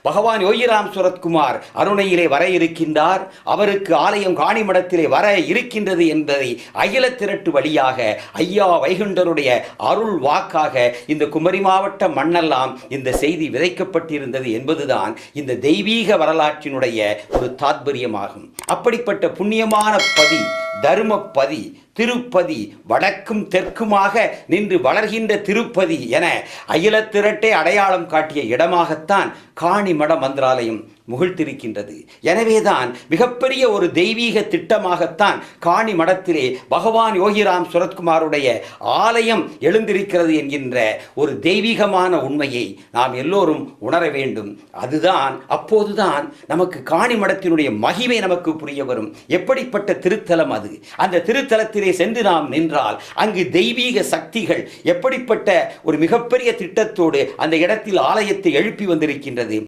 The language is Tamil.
பகவான் யோகிராம் சுரத்குமார் அருணையிலே வர இருக்கின்றார். அவருக்கு ஆலயம் காணிமடத்திலே வர இருக்கின்றது என்பதை அகில திரட்டு வழியாக ஐயா வைகுண்டருடைய அருள் வாக்காக இந்த குமரி மாவட்ட மண்ணெல்லாம் இந்த செய்தி விதைக்கப்பட்டிருந்தது என்பதுதான் இந்த தெய்வீக வரலாற்றினுடைய ஒரு தாத்பரியமாகும். அப்படிப்பட்ட புண்ணியமான பதி, தருமப்பதி, திருப்பதி, வடக்கும் தெற்குமாக நின்று வளர்கின்ற திருப்பதி என அகில திரட்டை அடையாளம் காட்டிய இடமாகத்தான் காணிமட மந்திராலயம் முகிழ்த்திருக்கின்றது. எனவேதான் மிகப்பெரிய ஒரு தெய்வீக திட்டமாகத்தான் காணி மடத்திலே பகவான் யோகிராம் சுரத்குமாருடைய ஆலயம் எழுந்திருக்கிறது என்கின்ற ஒரு தெய்வீகமான உண்மையை நாம் எல்லோரும் உணர வேண்டும். அதுதான் அப்போதுதான் நமக்கு காணி மடத்தினுடைய மகிமை நமக்கு புரிய வரும். எப்படிப்பட்ட திருத்தலம் அது! அந்த திருத்தலத்திலே சென்று நாம் நின்றால் அங்கு தெய்வீக சக்திகள் எப்படிப்பட்ட ஒரு மிகப்பெரிய திட்டத்தோடு அந்த இடத்தில் ஆலயத்தை எழுப்பி வந்திருக்கின்றது.